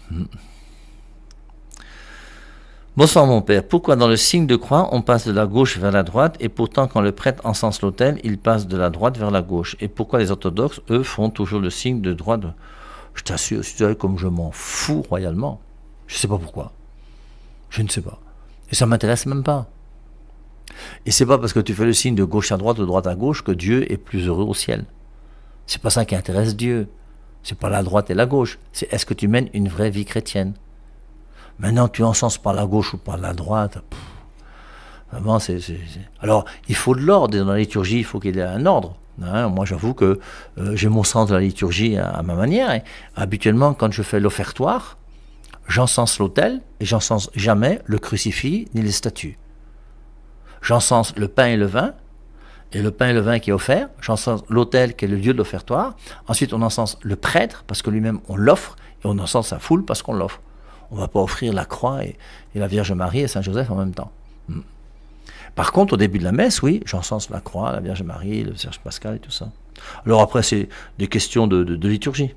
Speaker 1: Bonsoir mon père, pourquoi dans le signe de croix on passe de la gauche vers la droite et pourtant quand le prêtre encense l'autel, il passe de la droite vers la gauche? Et pourquoi les orthodoxes, eux, font toujours le signe de droite? Je t'assure, si tu savais comme je m'en fous royalement. Je ne sais pas pourquoi. Je ne sais pas. Et ça ne m'intéresse même pas. Et c'est pas parce que tu fais le signe de gauche à droite ou de droite à gauche que Dieu est plus heureux au ciel. C'est pas ça qui intéresse Dieu. C'est pas la droite et la gauche. C'est est-ce que tu mènes une vraie vie chrétienne? Maintenant, tu encenses par la gauche ou par la droite. Vraiment, Alors, il faut de l'ordre. Dans la liturgie, il faut qu'il y ait un ordre. Hein, moi, j'avoue que j'ai mon sens de la liturgie à ma manière. Et habituellement, quand je fais l'offertoire, j'encense l'autel et j'encense jamais le crucifix ni les statues. J'encense le pain et le vin. Et le pain et le vin qui est offert, j'encense l'autel qui est le lieu de l'offertoire. Ensuite, on encense le prêtre parce que lui-même, on l'offre. Et on encense sa foule parce qu'on l'offre. On ne va pas offrir la croix et la Vierge Marie et Saint-Joseph en même temps. Par contre, au début de la messe, oui, j'encense la croix, la Vierge Marie, le Vierge Pascal et tout ça. Alors après, c'est des questions de liturgie.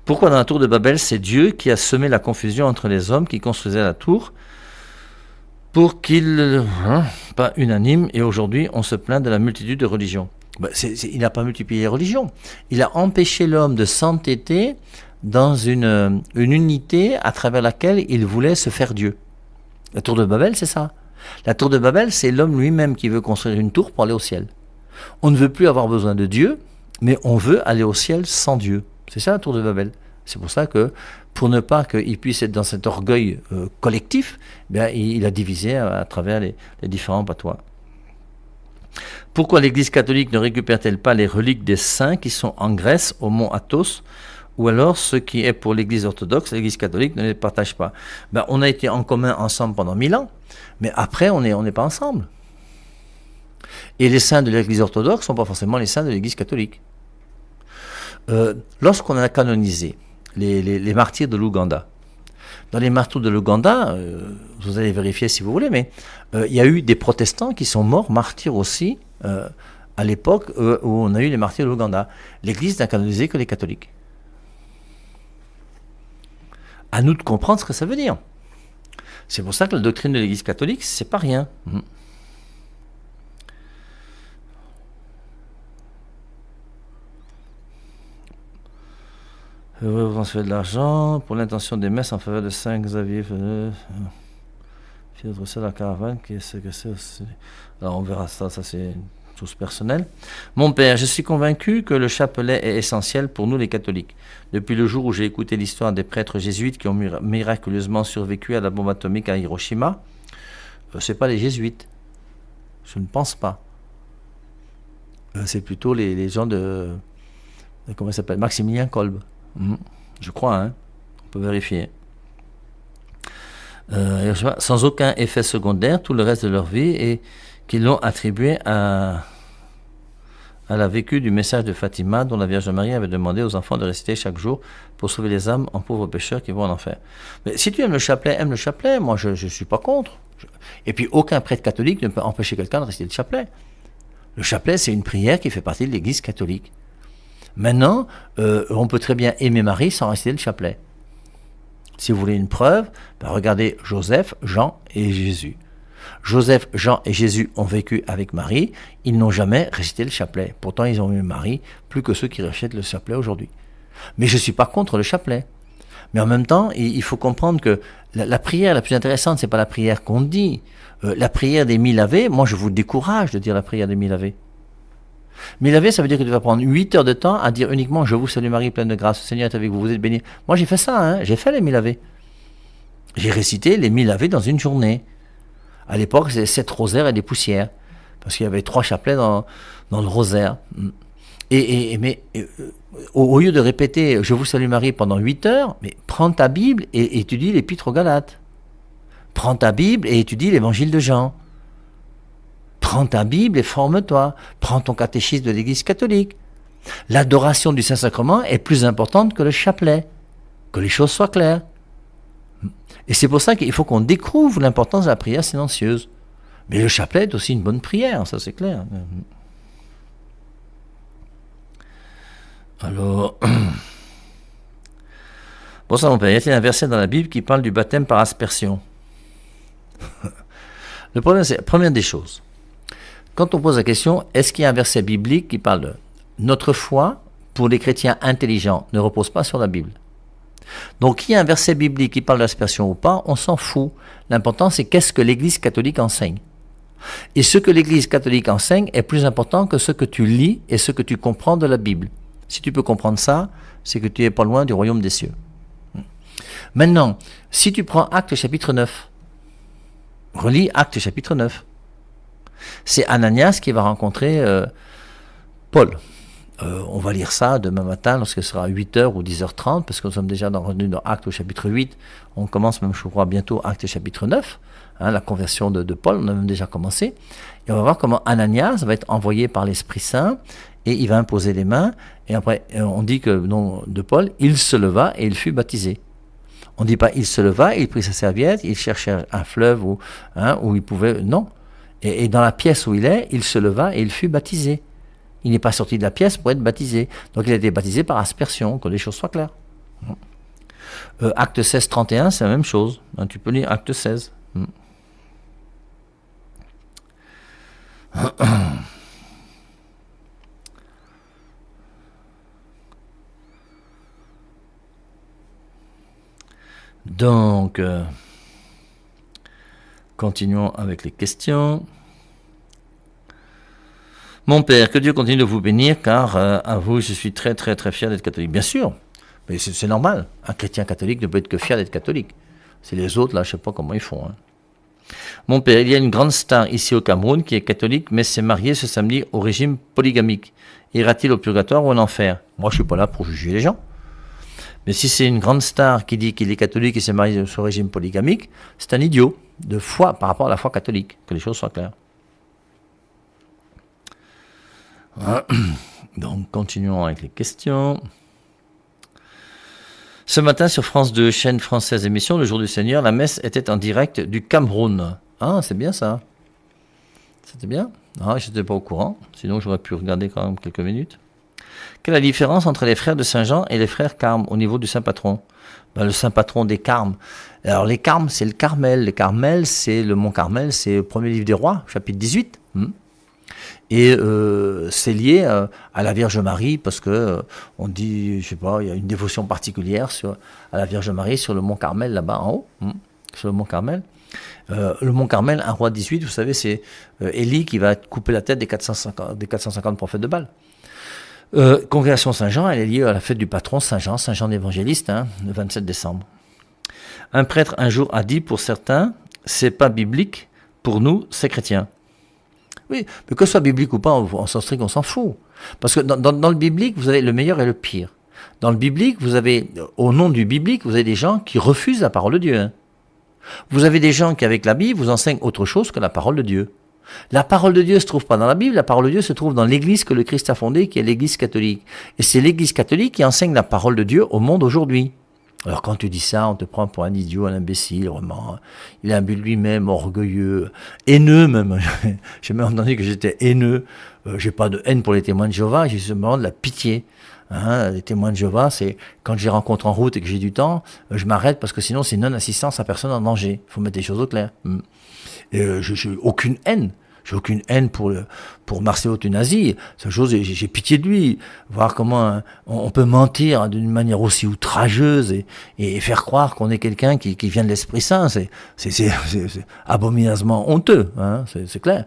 Speaker 1: Pourquoi dans la tour de Babel, c'est Dieu qui a semé la confusion entre les hommes qui construisaient la tour pour qu'ils... pas unanime, et aujourd'hui, on se plaint de la multitude de religions. Il n'a pas multiplié les religions. Il a empêché l'homme de s'entêter dans une unité à travers laquelle il voulait se faire Dieu. La tour de Babel, c'est ça. La tour de Babel, c'est l'homme lui-même qui veut construire une tour pour aller au ciel. On ne veut plus avoir besoin de Dieu, mais on veut aller au ciel sans Dieu. C'est ça la tour de Babel. C'est pour ça que, pour ne pas qu'il puisse être dans cet orgueil collectif, bien, il a divisé à travers les différents patois. Pourquoi l'Église catholique ne récupère-t-elle pas les reliques des saints qui sont en Grèce, au mont Athos? Ou alors, ce qui est pour l'Église orthodoxe, l'Église catholique ne les partage pas. On a été en commun ensemble pendant 1000 ans, mais après, on n'est pas ensemble. Et les saints de l'Église orthodoxe ne sont pas forcément les saints de l'Église catholique. Lorsqu'on a canonisé les martyrs de l'Ouganda, dans les martyrs de l'Ouganda, vous allez vérifier si vous voulez, mais il y a eu des protestants qui sont morts martyrs aussi, à l'époque où on a eu les martyrs de l'Ouganda. L'Église n'a canonisé que les catholiques. À nous de comprendre ce que ça veut dire. C'est pour ça que la doctrine de l'Église catholique, c'est pas rien. Vous transférez de l'argent pour l'intention des messes en faveur de Saint Xavier. C'est la caravane. Alors on verra ça c'est chose personnelle. Mon père, je suis convaincu que le chapelet est essentiel pour nous les catholiques. Depuis le jour où j'ai écouté l'histoire des prêtres jésuites qui ont miraculeusement survécu à la bombe atomique à Hiroshima, c'est pas les jésuites. Je ne pense pas. C'est plutôt les gens de... Comment il s'appelle? Maximilien Kolbe. Je crois, hein. On peut vérifier. Sans aucun effet secondaire, tout le reste de leur vie, et qu'ils l'ont attribué à la vécu du message de Fatima, dont la Vierge Marie avait demandé aux enfants de réciter chaque jour pour sauver les âmes en pauvres pécheurs qui vont en enfer. Mais si tu aimes le chapelet, moi je ne suis pas contre. Et puis aucun prêtre catholique ne peut empêcher quelqu'un de réciter le chapelet. Le chapelet, c'est une prière qui fait partie de l'Église catholique. Maintenant, on peut très bien aimer Marie sans réciter le chapelet. Si vous voulez une preuve, regardez Joseph, Jean et Jésus. Joseph, Jean et Jésus ont vécu avec Marie, ils n'ont jamais récité le chapelet. Pourtant, ils ont eu Marie plus que ceux qui récitent le chapelet aujourd'hui. Mais je ne suis pas contre le chapelet. Mais en même temps, il faut comprendre que la prière la plus intéressante, ce n'est pas la prière qu'on dit. La prière des 1000 Ave, moi je vous décourage de dire la prière des 1000 Ave. 1000 Ave, ça veut dire que tu vas prendre 8 heures de temps à dire uniquement « Je vous salue Marie, pleine de grâce, le Seigneur est avec vous, vous êtes bénie ». Moi j'ai fait ça, hein, j'ai fait les 1000 Ave. J'ai récité les 1000 Ave dans une journée. À l'époque, c'était 7 rosaires et des poussières. parce qu'il y avait 3 chapelets dans le rosaire. Mais au lieu de répéter « Je vous salue Marie » pendant 8 heures, mais prends ta Bible et étudie l'Épître aux Galates. Prends ta Bible et étudie l'Évangile de Jean. Prends ta Bible et forme-toi. Prends ton catéchisme de l'Église catholique. L'adoration du Saint-Sacrement est plus importante que le chapelet. Que les choses soient claires. Et c'est pour ça qu'il faut qu'on découvre l'importance de la prière silencieuse. Mais le chapelet est aussi une bonne prière, ça c'est clair. Alors, bon ça mon père, y a-t-il un verset dans la Bible qui parle du baptême par aspersion? Le problème c'est, première des choses, quand on pose la question, est-ce qu'il y a un verset biblique qui parle de notre foi, pour les chrétiens intelligents, ne repose pas sur la Bible? Donc il y a un verset biblique qui parle d'aspersion ou pas, on s'en fout. L'important c'est qu'est-ce que l'Église catholique enseigne. Et ce que l'Église catholique enseigne est plus important que ce que tu lis et ce que tu comprends de la Bible. Si tu peux comprendre ça, c'est que tu n'es pas loin du royaume des cieux. Maintenant, si tu prends Actes chapitre 9, relis Actes chapitre 9, c'est Ananias qui va rencontrer Paul. On va lire ça demain matin lorsque ce sera 8h ou 10h30, parce que nous sommes déjà revenus dans Actes au chapitre 8. On commence même, je crois, bientôt Actes chapitre 9, la conversion de Paul, on a même déjà commencé. Et on va voir comment Ananias va être envoyé par l'Esprit Saint, et il va imposer les mains, et après on dit que le nom de Paul, il se leva et il fut baptisé. On ne dit pas il se leva, il prit sa serviette, il cherchait un fleuve où il pouvait... Non. Et dans la pièce où il est, il se leva et il fut baptisé. Il n'est pas sorti de la pièce pour être baptisé. Donc il a été baptisé par aspersion, que les choses soient claires. Acte 16, 31, c'est la même chose. Tu peux lire Acte 16. Donc, continuons avec les questions. Mon père, que Dieu continue de vous bénir, car à vous, je suis très très très fier d'être catholique. Bien sûr, mais c'est normal. Un chrétien catholique ne peut être que fier d'être catholique. C'est les autres, là, je ne sais pas comment ils font. Mon père, il y a une grande star ici au Cameroun qui est catholique, mais s'est mariée ce samedi au régime polygamique. Ira-t-il au purgatoire ou en enfer? Moi, je ne suis pas là pour juger les gens. Mais si c'est une grande star qui dit qu'il est catholique et s'est marié au régime polygamique, c'est un idiot de foi par rapport à la foi catholique, que les choses soient claires. Donc, continuons avec les questions. Ce matin, sur France 2, chaîne française émission, le jour du Seigneur, la messe était en direct du Cameroun. Ah, c'est bien ça. C'était bien. Ah, je n'étais pas au courant. Sinon, j'aurais pu regarder quand même quelques minutes. Quelle est la différence entre les frères de Saint-Jean et les frères Carmes au niveau du Saint-Patron? Le Saint-Patron des Carmes. Alors, les Carmes, c'est le Carmel. Les Carmel, c'est le Mont Carmel, c'est le premier livre des rois, chapitre 18. Et c'est lié à la Vierge Marie parce que on dit, je sais pas, il y a une dévotion particulière à la Vierge Marie sur le Mont Carmel là-bas en haut, sur le Mont Carmel. Le Mont Carmel, un roi 18, vous savez, c'est Élie qui va couper la tête des 450 prophètes de Baal. Congrégation Saint-Jean, elle est liée à la fête du patron Saint-Jean l'évangéliste, le 27 décembre. Un prêtre un jour a dit, pour certains, c'est pas biblique, pour nous, c'est chrétien. Oui, mais que ce soit biblique ou pas, on s'en fout. Parce que dans le biblique, vous avez le meilleur et le pire. Dans le biblique, vous avez, au nom du biblique, vous avez des gens qui refusent la parole de Dieu. Vous avez des gens qui, avec la Bible, vous enseignent autre chose que la parole de Dieu. La parole de Dieu ne se trouve pas dans la Bible, la parole de Dieu se trouve dans l'Église que le Christ a fondée, qui est l'Église catholique. Et c'est l'Église catholique qui enseigne la parole de Dieu au monde aujourd'hui. Alors quand tu dis ça, on te prend pour un idiot, un imbécile, vraiment. Il est un but de lui-même, orgueilleux, haineux même. J'ai même entendu que j'étais haineux. J'ai pas de haine pour les témoins de Jéhovah, j'ai seulement de la pitié. Les témoins de Jéhovah, c'est quand je les rencontre en route et que j'ai du temps, je m'arrête parce que sinon c'est non-assistance à personne en danger. Il faut mettre les choses au clair. Et j'ai aucune haine. J'ai aucune haine pour Marcelo Tunasi. Cette chose, j'ai pitié de lui. Voir comment on peut mentir d'une manière aussi outrageuse et faire croire qu'on est quelqu'un qui vient de l'Esprit Saint. C'est abominablement honteux, c'est clair.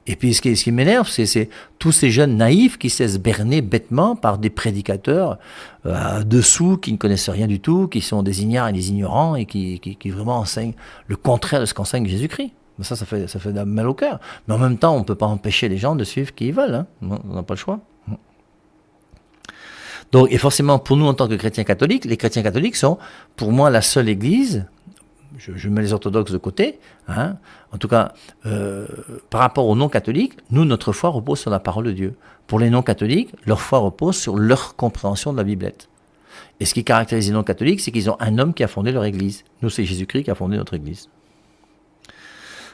Speaker 1: Et puis ce qui m'énerve, c'est tous ces jeunes naïfs qui se laissent berner bêtement par des prédicateurs dessous, qui ne connaissent rien du tout, qui sont des ignares et des ignorants et qui vraiment enseignent le contraire de ce qu'enseigne Jésus-Christ. Ça fait mal au cœur. Mais en même temps, on ne peut pas empêcher les gens de suivre qui ils veulent. Hein. On n'a pas le choix. Donc, et forcément, pour nous, en tant que chrétiens catholiques, les chrétiens catholiques sont, pour moi, la seule église, je mets les orthodoxes de côté, hein, en tout cas, par rapport aux non-catholiques, nous, notre foi repose sur la parole de Dieu. Pour les non-catholiques, leur foi repose sur leur compréhension de la Biblette. Et ce qui caractérise les non-catholiques, c'est qu'ils ont un homme qui a fondé leur église. Nous, c'est Jésus-Christ qui a fondé notre église.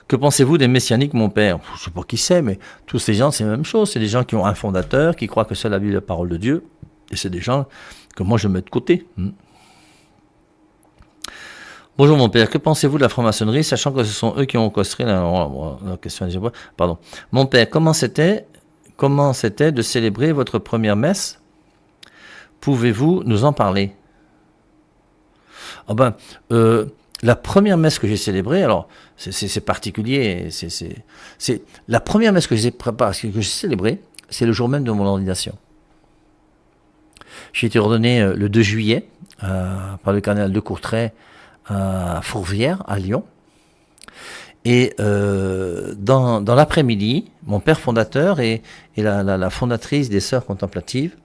Speaker 1: Que pensez-vous des messianiques, mon père? Je ne sais pas qui c'est, mais tous ces gens, c'est la même chose. C'est des gens qui ont un fondateur, qui croient que c'est la Bible, la parole de Dieu. Et c'est des gens que moi, je mets de côté. Bonjour mon père, que pensez-vous de la franc-maçonnerie, sachant que ce sont eux qui ont orchestré la question. Pardon. Mon père, comment c'était de célébrer votre première messe? Pouvez-vous nous en parler? La première messe que j'ai célébrée, alors c'est particulier, c'est la première messe que j'ai célébrée, c'est le jour même de mon ordination. J'ai été ordonné le 2 juillet par le cardinal de Courtrai à Fourvière, à Lyon. Et dans l'après-midi, mon père fondateur et la fondatrice des Sœurs Contemplatives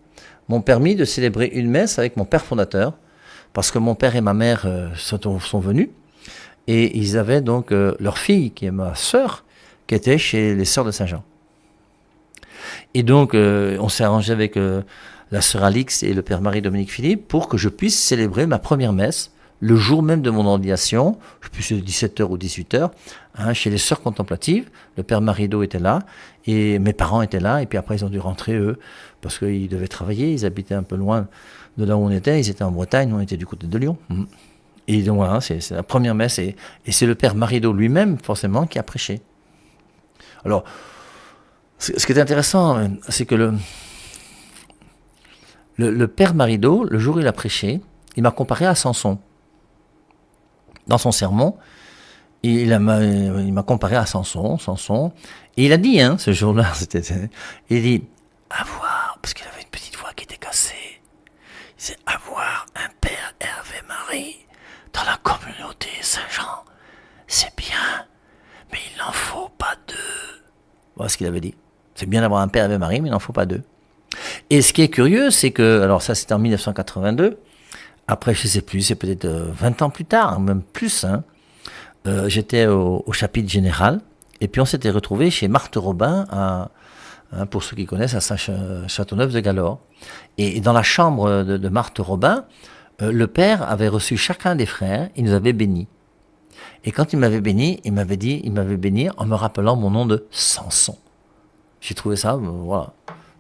Speaker 1: m'ont permis de célébrer une messe avec mon père fondateur, parce que mon père et ma mère sont venus, et ils avaient donc leur fille, qui est ma sœur, qui était chez les Sœurs de Saint-Jean. Et donc, on s'est arrangé avec la sœur Alix et le père Marie-Dominique Philippe pour que je puisse célébrer ma première messe le jour même de mon ordination, je sais plus 17h ou 18h, chez les Sœurs Contemplatives. Le père Marido était là, et mes parents étaient là, et puis après ils ont dû rentrer eux, parce qu'ils devaient travailler, ils habitaient un peu loin de là où on était, ils étaient en Bretagne, on était du côté de Lyon. Et donc voilà, c'est la première messe, et c'est le père Marido lui-même, forcément, qui a prêché. Alors, ce qui est intéressant, c'est que le père Marido, le jour où il a prêché, il m'a comparé à Samson. Dans son sermon, il m'a comparé à Samson, et il a dit, ce jour-là, il dit, parce qu'il avait une petite voix qui était cassée, il disait, avoir un père Hervé Marie dans la communauté Saint-Jean, c'est bien, mais il n'en faut pas deux. Voilà ce qu'il avait dit. C'est bien d'avoir un père Hervé Marie, mais il n'en faut pas deux. Et ce qui est curieux, c'est que, alors ça c'était en 1982, après, je ne sais plus, c'est peut-être 20 ans plus tard, même plus. J'étais au chapitre général, et puis on s'était retrouvé chez Marthe Robin, pour ceux qui connaissent, à Saint-Châteauneuf-de-Galore. Et dans la chambre de Marthe Robin, le père avait reçu chacun des frères, il nous avait bénis. Et quand il m'avait béni, il m'avait béni en me rappelant mon nom de Samson. J'ai trouvé ça, voilà.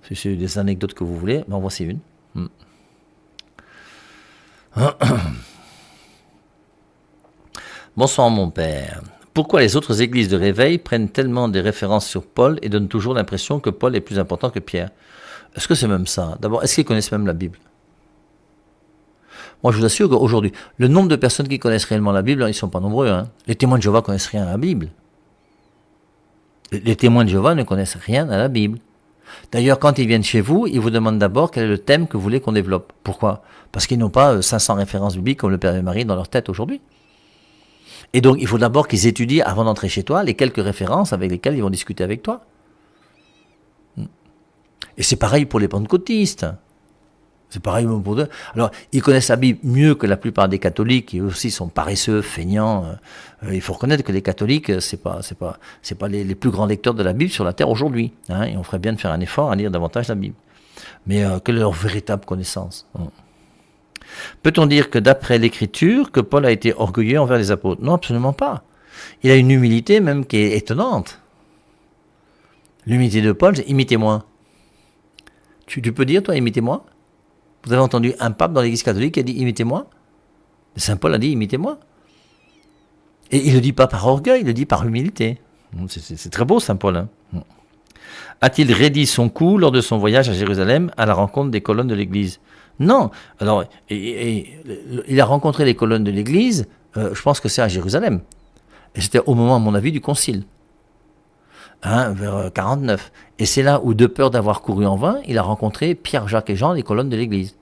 Speaker 1: Si c'est des anecdotes que vous voulez, mais en voici une. Bonsoir mon père. Pourquoi les autres églises de réveil prennent tellement des références sur Paul et donnent toujours l'impression que Paul est plus important que Pierre? Est-ce que c'est même ça? D'abord, est-ce qu'ils connaissent même la Bible? Moi, je vous assure qu'aujourd'hui, le nombre de personnes qui connaissent réellement la Bible, ils ne sont pas nombreux. Les témoins de Jéhovah ne connaissent rien à la Bible. Les témoins de Jéhovah ne connaissent rien à la Bible. D'ailleurs, quand ils viennent chez vous, ils vous demandent d'abord quel est le thème que vous voulez qu'on développe. Pourquoi? Parce qu'ils n'ont pas 500 références bibliques comme le Père et Marie dans leur tête aujourd'hui. Et donc, il faut d'abord qu'ils étudient, avant d'entrer chez toi, les quelques références avec lesquelles ils vont discuter avec toi. Et c'est pareil pour les pentecôtistes. C'est pareil pour eux. Alors, ils connaissent la Bible mieux que la plupart des catholiques, qui aussi sont paresseux, feignants. Il faut reconnaître que les catholiques, c'est pas les plus grands lecteurs de la Bible sur la terre aujourd'hui. Et on ferait bien de faire un effort à lire davantage la Bible. Mais quelle est leur véritable connaissance? Peut-on dire que d'après l'Écriture, que Paul a été orgueilleux envers les apôtres? Non, absolument pas. Il a une humilité même qui est étonnante. L'humilité de Paul, c'est imitez-moi. Tu peux dire, toi, imitez-moi? Vous avez entendu un pape dans l'Église catholique qui a dit imitez-moi? Saint Paul a dit imitez-moi. Et il ne le dit pas par orgueil, il le dit par humilité. C'est très beau, Saint Paul. A-t-il raidi son cou lors de son voyage à Jérusalem à la rencontre des colonnes de l'Église? Non. Alors, il a rencontré les colonnes de l'Église, je pense que c'est à Jérusalem. Et c'était au moment, à mon avis, du concile. Vers 49. Et c'est là où, de peur d'avoir couru en vain, il a rencontré Pierre, Jacques et Jean, les colonnes de l'Église.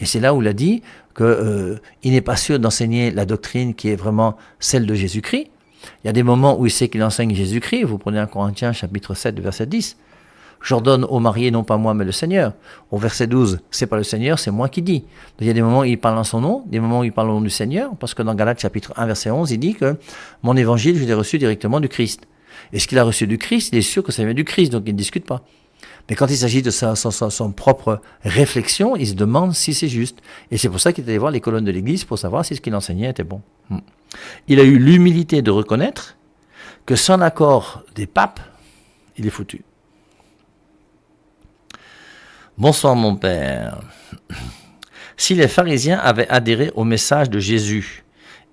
Speaker 1: Et c'est là où il a dit qu'il n'est pas sûr d'enseigner la doctrine qui est vraiment celle de Jésus-Christ, Il y a des moments où il sait qu'il enseigne Jésus-Christ. Vous prenez 1 Corinthiens chapitre 7, verset 10. J'ordonne aux mariés, non pas moi, mais le Seigneur. Au verset 12, c'est pas le Seigneur, c'est moi qui dis. Donc, il y a des moments où il parle en son nom, des moments où il parle au nom du Seigneur, parce que dans Galates chapitre 1, verset 11, il dit que mon évangile, je l'ai reçu directement du Christ. Et ce qu'il a reçu du Christ, il est sûr que ça vient du Christ, donc il ne discute pas. Mais quand il s'agit de son propre réflexion, il se demande si c'est juste. Et c'est pour ça qu'il est allé voir les colonnes de l'Église pour savoir si ce qu'il enseignait était bon. Il a eu l'humilité de reconnaître que sans l'accord des papes, il est foutu. Bonsoir mon père. Si les pharisiens avaient adhéré au message de Jésus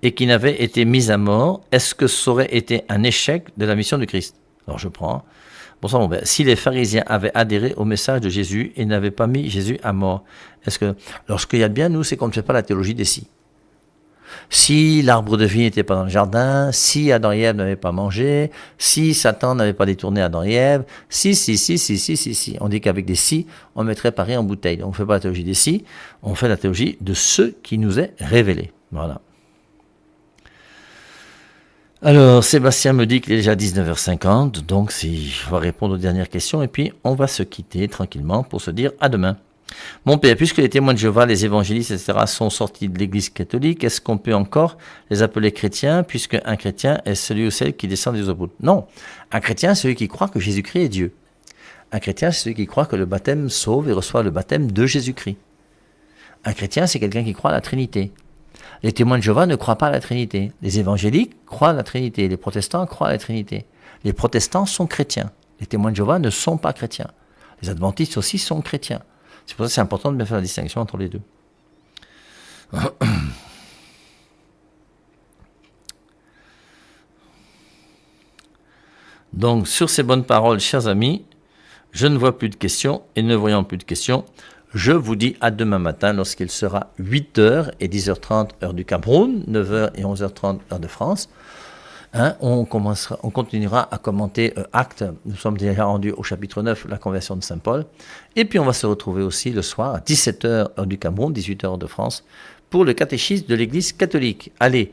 Speaker 1: et qu'ils n'avaient été mis à mort, est-ce que ça aurait été un échec de la mission du Christ? Alors je prends. Bonsoir mon père. Si les pharisiens avaient adhéré au message de Jésus et n'avaient pas mis Jésus à mort, est-ce que... Alors ce qu'il y a de bien, nous, c'est qu'on ne fait pas la théologie des si. Si l'arbre de vie n'était pas dans le jardin, si Adam et Ève n'avaient pas mangé, si Satan n'avait pas détourné Adam et Ève, si. On dit qu'avec des si, on mettrait Paris en bouteille. On ne fait pas la théologie des si, on fait la théologie de ce qui nous est révélé. Voilà. Alors, Sébastien me dit qu'il est déjà 19h50, donc je vais répondre aux dernières questions et puis on va se quitter tranquillement pour se dire à demain. Mon père, puisque les témoins de Jéhovah, les évangélistes, etc. sont sortis de l'Église catholique, est-ce qu'on peut encore les appeler chrétiens, puisque un chrétien est celui ou celle qui descend des apôtres? Non, un chrétien c'est celui qui croit que Jésus-Christ est Dieu. Un chrétien c'est celui qui croit que le baptême sauve et reçoit le baptême de Jésus-Christ. Un chrétien c'est quelqu'un qui croit à la Trinité. Les témoins de Jéhovah ne croient pas à la Trinité. Les évangéliques croient à la Trinité. Les protestants croient à la Trinité. Les protestants sont chrétiens. Les témoins de Jéhovah ne sont pas chrétiens. Les adventistes aussi sont chrétiens. C'est pour ça que c'est important de bien faire la distinction entre les deux. Donc, sur ces bonnes paroles, chers amis, je ne vois plus de questions, et ne voyant plus de questions, je vous dis à demain matin lorsqu'il sera 8h et 10h30 heure du Cameroun, 9h et 11h30 heure de France. On continuera à commenter Actes. Nous sommes déjà rendus au chapitre 9, la conversion de Saint Paul. Et puis on va se retrouver aussi le soir à 17h heure du Cameroun, 18h heure de France, pour le catéchisme de l'Église catholique. Allez,